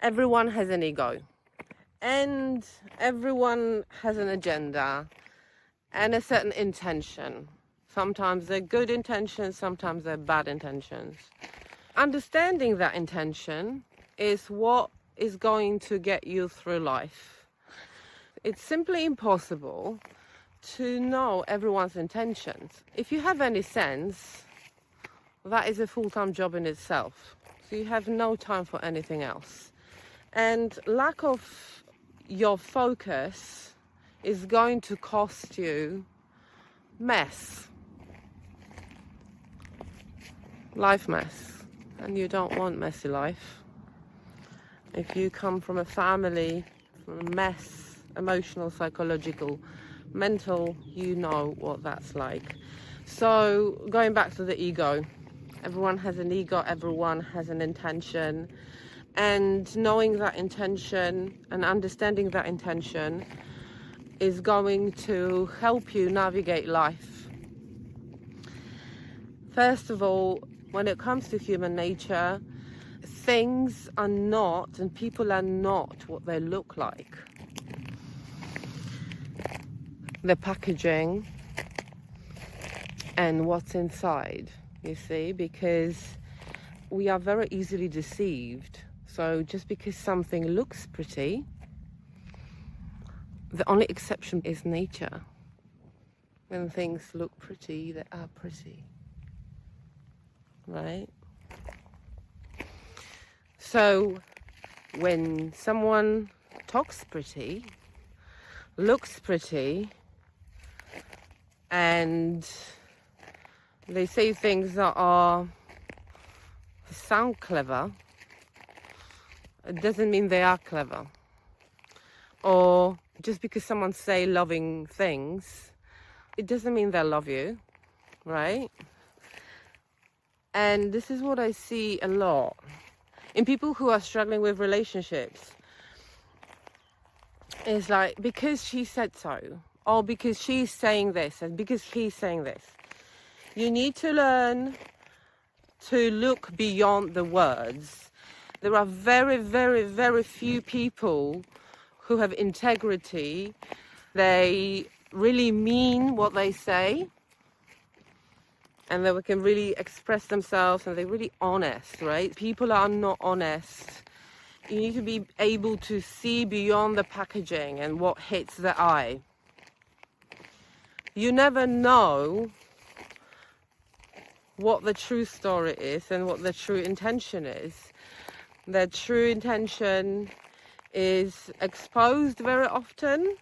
everyone has an ego and everyone has an agenda and a certain intention. Sometimes they're good intentions, sometimes they're bad intentions. Understanding that intention is what is going to get you through life. It's simply impossible to know everyone's intentions. If you have any sense, that is a full-time job in itself. So you have no time for anything else. And lack of your focus is going to cost you mess. Life mess. And you don't want messy life. If you come from a family, from a mess, emotional, psychological, mental, you know what that's like. So going back to the ego, everyone has an ego, everyone has an intention, and knowing that intention and understanding that intention is going to help you navigate life. First of all, when it comes to human nature, things are not and people are not what they look like. The packaging and what's inside, you see, because we are very easily deceived. So just because something looks pretty, the only exception is nature. When things look pretty, they are pretty, right? So when someone talks pretty, looks pretty, and they say things that sound clever, it doesn't mean they are clever. Or just because someone say loving things, it doesn't mean they love you, right? And this is what I see a lot in people who are struggling with relationships. It's like, because she said so, or because she's saying this, and because he's saying this. You need to learn to look beyond the words. There are very, very, very few people who have integrity. They really mean what they say, and they can really express themselves, and they're really honest, right? People are not honest. You need to be able to see beyond the packaging and what hits the eye. You never know what the true story is and what the true intention is. The true intention is exposed very often.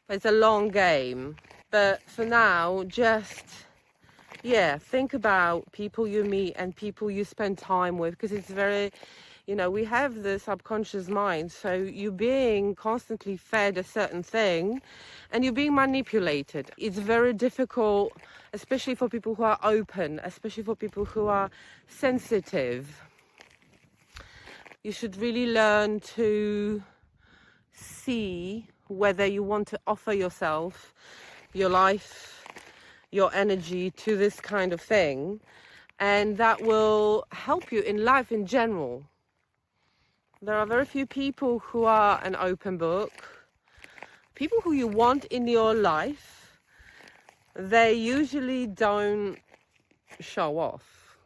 It's a long game. But for now, just, think about people you meet and people you spend time with, because it's very, we have the subconscious mind, so you're being constantly fed a certain thing and you're being manipulated. It's very difficult, especially for people who are open, especially for people who are sensitive. You should really learn to see whether you want to offer yourself, your life, your energy to this kind of thing, and that will help you in life in general. There are very few people who are an open book. People who you want in your life, they usually don't show off.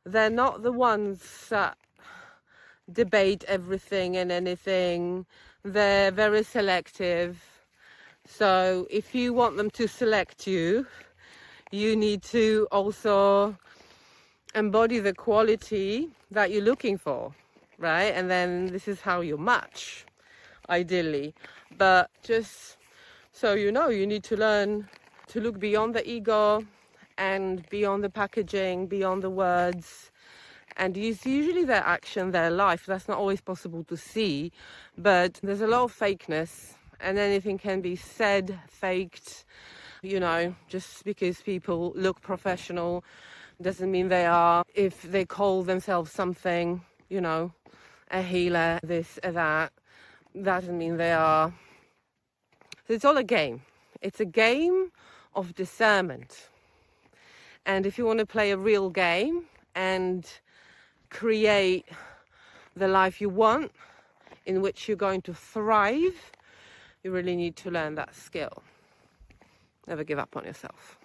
They're not the ones that debate everything and anything. They're very selective. So if you want them to select you, you need to also embody the quality that you're looking for, right? And then this is how you match, ideally. But just so you know, you need to learn to look beyond the ego and beyond the packaging, beyond the words, and use usually their action, their life. That's not always possible to see, but there's a lot of fakeness, and anything can be said, faked, just because people look professional doesn't mean they are. If they call themselves something, a healer, this, that doesn't mean they are. So it's all a game. It's a game of discernment. And if you want to play a real game and create the life you want, in which you're going to thrive, you really need to learn that skill. Never give up on yourself.